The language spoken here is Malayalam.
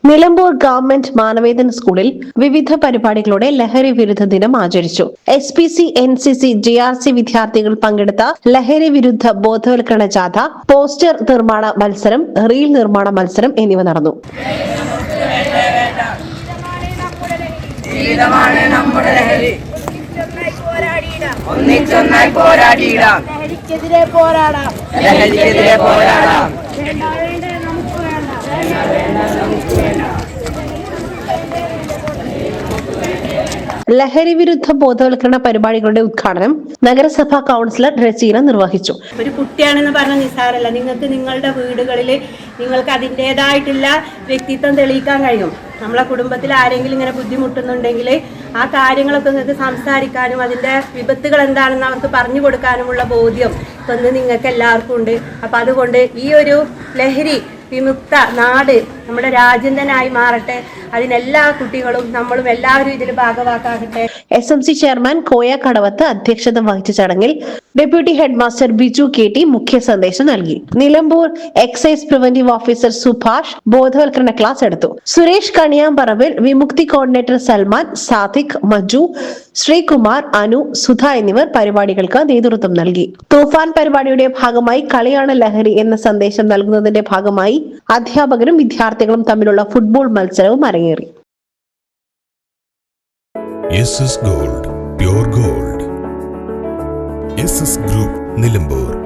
നിലമ്പൂർ ഗവൺമെന്റ് മാനവേദൻ സ്കൂളിൽ വിവിധ പരിപാടികളോടെ ലഹരി വിരുദ്ധ ദിനം ആചരിച്ചു. SPC, NCC, GRC വിദ്യാർത്ഥികൾ പങ്കെടുത്ത ലഹരി വിരുദ്ധ ബോധവൽക്കരണ ജാഥ, പോസ്റ്റർ നിർമ്മാണ മത്സരം, റീൽ നിർമ്മാണ മത്സരം എന്നിവ നടന്നു. ലഹരി വിരുദ്ധ ബോധവൽക്കരണ പരിപാടികളുടെ ഉദ്ഘാടനം നഗരസഭാ കൗൺസിലർ റസീന നിർവഹിച്ചു. ഒരു കുട്ടിയാണെന്ന് പറഞ്ഞ നിസ്സാരമല്ല. നിങ്ങൾക്ക് നിങ്ങളുടെ വീടുകളിൽ നിങ്ങൾക്ക് അതിൻ്റെതായിട്ടുള്ള വ്യക്തിത്വം തെളിയിക്കാൻ കഴിയും. നമ്മളെ കുടുംബത്തിൽ ആരെങ്കിലും ഇങ്ങനെ ബുദ്ധിമുട്ടുന്നുണ്ടെങ്കിൽ ആ കാര്യങ്ങളൊക്കെ നിങ്ങൾക്ക് സംസാരിക്കാനും അതിൻ്റെ വിപത്തുകൾ എന്താണെന്ന് അവർക്ക് പറഞ്ഞു കൊടുക്കാനുമുള്ള ബോധ്യം ഇന്ന് നിങ്ങൾക്ക് എല്ലാവർക്കും ഉണ്ട്. അപ്പം അതുകൊണ്ട് ഈ ഒരു ലഹരി വിമുക്ത നാട് നമ്മുടെ രാജ്യം തന്നെ ആയി മാറട്ടെ. അതിനെല്ലാ കുട്ടികളും നമ്മളും എല്ലാവരും ഇതിൽ ഭാഗവാക്കാകട്ടെ. SMC ചെയർമാൻ കോയ കടവത്ത് അധ്യക്ഷത വഹിച്ച ചടങ്ങിൽ deputy head master Biju KT മുഖ്യ സന്ദേശം നൽകി. Nilambur excise preventive officer Subhash ബോധവൽക്കരണ ക്ലാസ് എടുത്തു. സുരേഷ് കണിയാമ്പറമ്പിൽ, വിമുക്തി കോർഡിനേറ്റർ സൽമാൻ, സാദിഖ്, മജു, ശ്രീകുമാർ, അനു, സുധ എന്നിവർ പരിപാടികൾക്ക് നേതൃത്വം നൽകി. തൂഫാൻ പരിപാടിയുടെ ഭാഗമായി കളിയാണ് ലഹരി എന്ന സന്ദേശം നൽകുന്നതിന്റെ ഭാഗമായി അധ്യാപകരും വിദ്യാർത്ഥികളും തമ്മിലുള്ള ഫുട്ബോൾ മത്സരവും അരങ്ങേറി. SS Gold, Pure Gold. SS Group, Nilambur.